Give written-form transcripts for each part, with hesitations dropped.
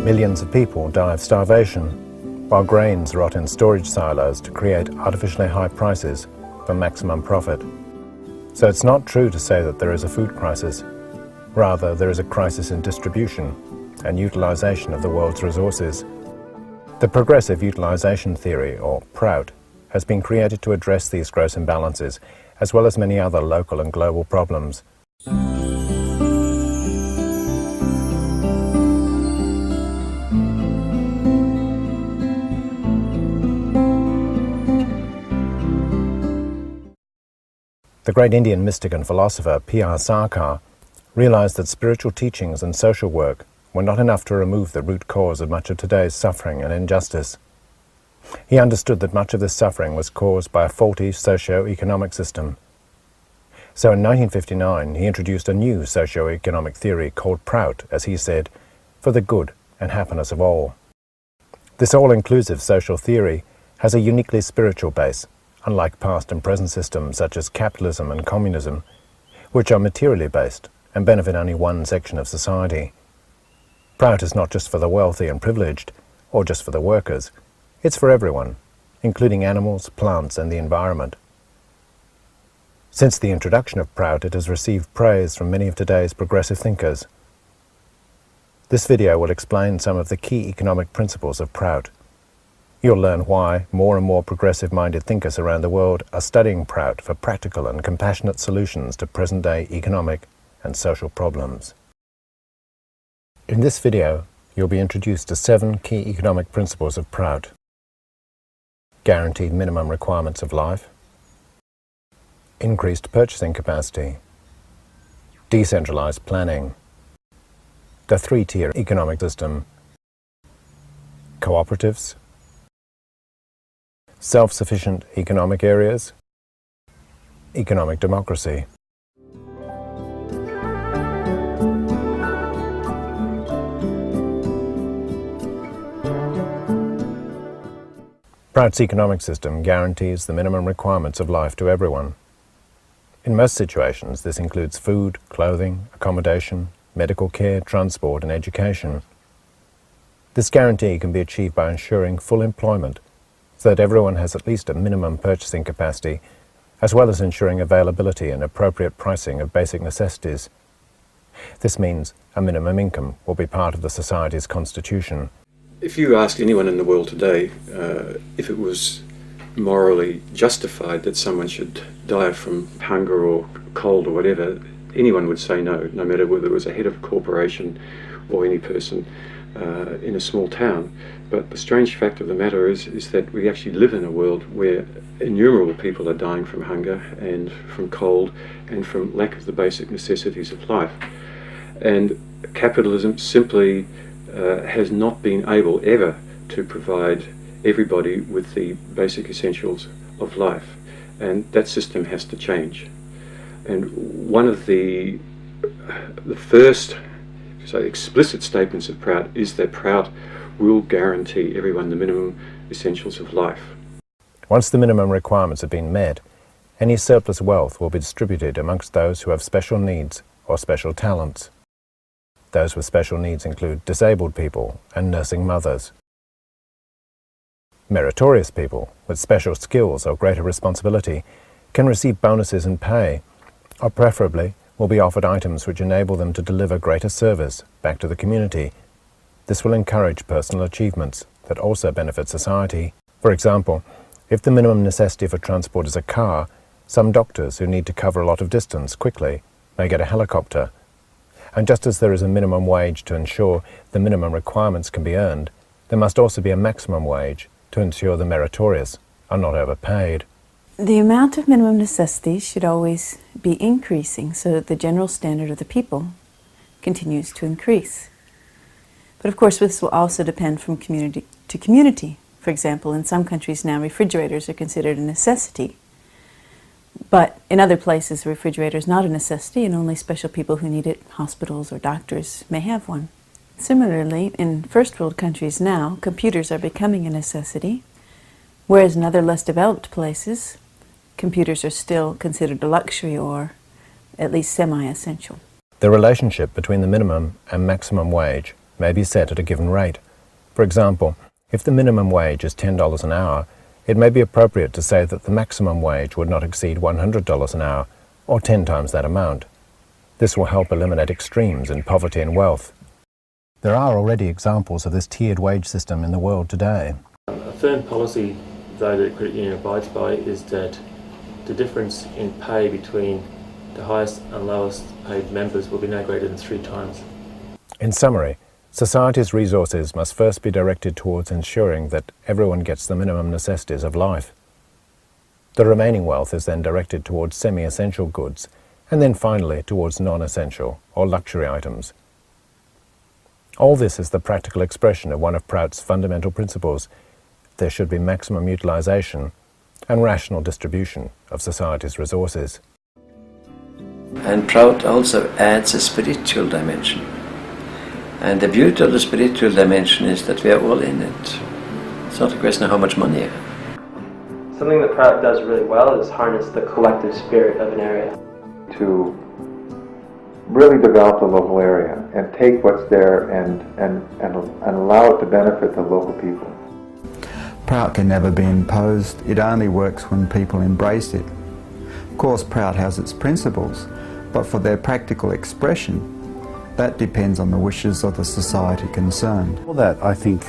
Millions of people die of starvation, while grains rot in storage silos to create artificially high prices for maximum profit. So it's not true to say that there is a food crisis. Rather, there is a crisis in distribution and utilization of the world's resources. The Progressive Utilization Theory, or PROUT, has been created to address these gross imbalances, as well as many other local and global problems. The great Indian mystic and philosopher P.R. Sarkar realized that spiritual teachings and social work were not enough to remove the root cause of much of today's suffering and injustice. He understood that much of this suffering was caused by a faulty socio-economic system. So in 1959 he introduced a new socio-economic theory called PROUT, as he said, for the good and happiness of all. This all-inclusive social theory has a uniquely spiritual base, unlike past and present systems such as capitalism and communism, which are materially based and benefit only one section of society. PROUT is not just for the wealthy and privileged, or just for the workers. It's for everyone, including animals, plants, and the environment. Since the introduction of PROUT, it has received praise from many of today's progressive thinkers. This video will explain some of the key economic principles of PROUT. You'll learn why more and more progressive-minded thinkers around the world are studying PROUT for practical and compassionate solutions to present-day economic and social problems. In this video, you'll be introduced to 7 key economic principles of PROUT. Guaranteed minimum requirements of life, increased purchasing capacity, decentralized planning, the 3-tier economic system, cooperatives, self-sufficient economic areas, economic democracy. PROUT's economic system guarantees the minimum requirements of life to everyone. In most situations, this includes food, clothing, accommodation, medical care, transport, and education. This guarantee can be achieved by ensuring full employment, so that everyone has at least a minimum purchasing capacity, as well as ensuring availability and appropriate pricing of basic necessities. This means a minimum income will be part of the society's constitution. If you ask anyone in the world today if it was morally justified that someone should die from hunger or cold or whatever, anyone would say no, no matter whether it was a head of a corporation or any person in a small town. But the strange fact of the matter is that we actually live in a world where innumerable people are dying from hunger and from cold and from lack of the basic necessities of life. And capitalism simply has not been able ever to provide everybody with the basic essentials of life. And that system has to change. And one of the first explicit statements of PROUT is that PROUT will guarantee everyone the minimum essentials of life. Once the minimum requirements have been met, any surplus wealth will be distributed amongst those who have special needs or special talents. Those with special needs include disabled people and nursing mothers. Meritorious people with special skills or greater responsibility can receive bonuses and pay, or preferably will be offered items which enable them to deliver greater service back to the community. This will encourage personal achievements that also benefit society. For example, if the minimum necessity for transport is a car, some doctors who need to cover a lot of distance quickly may get a helicopter. And just as there is a minimum wage to ensure the minimum requirements can be earned, there must also be a maximum wage to ensure the meritorious are not overpaid. The amount of minimum necessities should always be increasing so that the general standard of the people continues to increase. But of course this will also depend from community to community. For example, in some countries now refrigerators are considered a necessity. But in other places a refrigerator is not a necessity and only special people who need it, hospitals or doctors, may have one. Similarly, in first world countries now, computers are becoming a necessity, whereas in other less developed places, computers are still considered a luxury or at least semi-essential. The relationship between the minimum and maximum wage may be set at a given rate. For example, if the minimum wage is $10 an hour, it may be appropriate to say that the maximum wage would not exceed $100 an hour, or 10 times that amount. This will help eliminate extremes in poverty and wealth. There are already examples of this tiered wage system in the world today. A firm policy, though, that the credit union abides by is that the difference in pay between the highest and lowest paid members will be no greater than 3 times. In summary, society's resources must first be directed towards ensuring that everyone gets the minimum necessities of life. The remaining wealth is then directed towards semi-essential goods, and then finally towards non-essential or luxury items. All this is the practical expression of one of PROUT's fundamental principles: there should be maximum utilization and rational distribution of society's resources. And PROUT also adds a spiritual dimension. And the beauty of the spiritual dimension is that we are all in it. It's not a question of how much money you have. Something that PROUT does really well is harness the collective spirit of an area. To really develop the local area and take what's there and allow it to benefit the local people. PROUT can never be imposed. It only works when people embrace it. Of course, PROUT has its principles, but for their practical expression, that depends on the wishes of the society concerned. For that, I think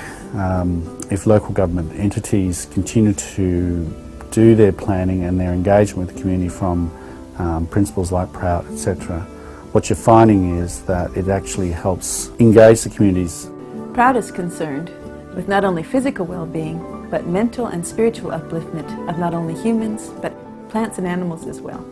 if local government entities continue to do their planning and their engagement with the community from principles like PROUT, etc., what you're finding is that it actually helps engage the communities. PROUT is concerned with not only physical well-being, but mental and spiritual upliftment of not only humans, but plants and animals as well.